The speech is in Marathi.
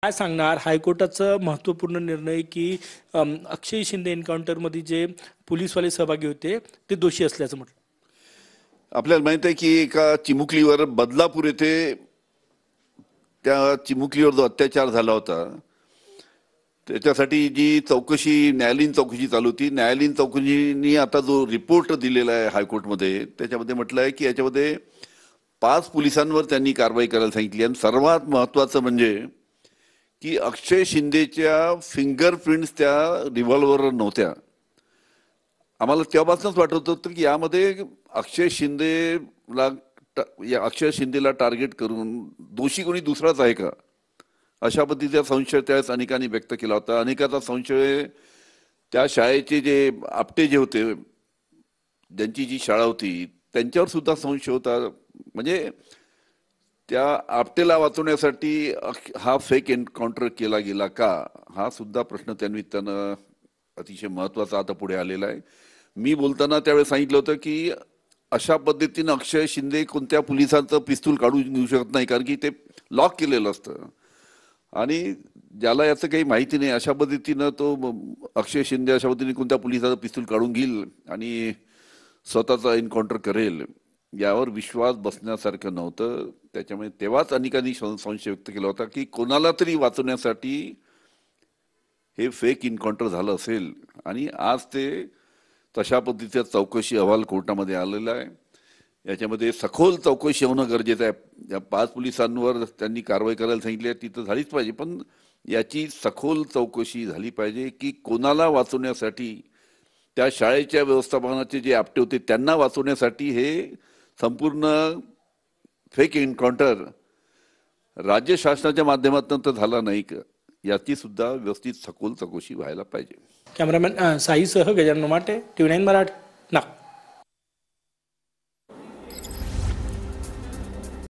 काय सांगणार हायकोर्टाचा महत्त्वपूर्ण निर्णय की अक्षय शिंदे एन्काउंटरमध्ये जे पोलीसवाले सहभागी होते ते दोषी असल्याचं म्हटलं। आपल्याला माहित आहे की एका चिमुकलीवर बदलापूर येथे त्या चिमुकलीवर जो अत्याचार झाला होता त्याच्यासाठी जी चौकशी न्यायालयीन चौकशी चालू होती। न्यायालयीन चौकशीने आता जो रिपोर्ट दिलेला आहे हायकोर्टमध्ये त्याच्यामध्ये म्हटलं आहे की याच्यामध्ये 5 पोलिसांवर त्यांनी कारवाई करायला सांगितली आणि सर्वात महत्त्वाचं म्हणजे की अक्षय शिंदेच्या फिंगरप्रिंट्स त्या रिव्हॉल्व्हरवर नव्हत्या। आम्हाला तेव्हापासूनच वाटत होतं की यामध्ये अक्षय शिंदेला टार्गेट करून दोषी कोणी दुसराच आहे का, अशा पद्धतीचा संशय त्यावेळेस अनेकांनी व्यक्त केला होता। अनेकाचा संशय त्या शाळेचे जे आपटे जे होते, ज्यांची जी शाळा होती त्यांच्यावर सुद्धा संशय होता। म्हणजे त्या आपटेला वाचवण्यासाठी हा फेक एन्काउंटर केला गेला का, हा सुद्धा प्रश्न त्यानिमित्तानं अतिशय महत्वाचा आता पुढे आलेला आहे। मी बोलताना त्यावेळेस सांगितलं होतं की अशा पद्धतीनं अक्षय शिंदे कोणत्या पोलिसांचं पिस्तूल काढून घेऊ शकत नाही, कारण की ते लॉक केलेलं असतं आणि ज्याला याचं काही माहिती नाही अशा पद्धतीनं तो अक्षय शिंदे अशा पद्धतीने कोणत्या पोलिसाचं पिस्तूल काढून घेईल आणि स्वतःचा एन्काउंटर करेल, यावर विश्वास बसण्यासारखं नव्हतं। त्याच्यामुळे तेव्हाच अनेकांनी संशय व्यक्त केला होता की कोणाला तरी वाचवण्यासाठी हे फेक एन्काउंटर झालं असेल आणि आज ते तशा पद्धतीचा चौकशी अहवाल कोर्टामध्ये आलेला आहे। याच्यामध्ये सखोल चौकशी होणं गरजेचं आहे। या 5 पोलिसांवर त्यांनी कारवाई करायला सांगितली आहे ती तर झालीच पाहिजे, पण याची सखोल चौकशी झाली पाहिजे की कोणाला वाचवण्यासाठी, त्या शाळेच्या व्यवस्थापनाचे जे आपटे होते त्यांना वाचवण्यासाठी हे संपूर्ण फेक एन्काउंटर राज्य शासनाच्या माध्यमातून तर झाला नाही का, याची सुद्धा व्यवस्थित सखोल चौकशी व्हायला पाहिजे। कॅमेरामॅन साईसह गजानन माटे, TV9 मराठी।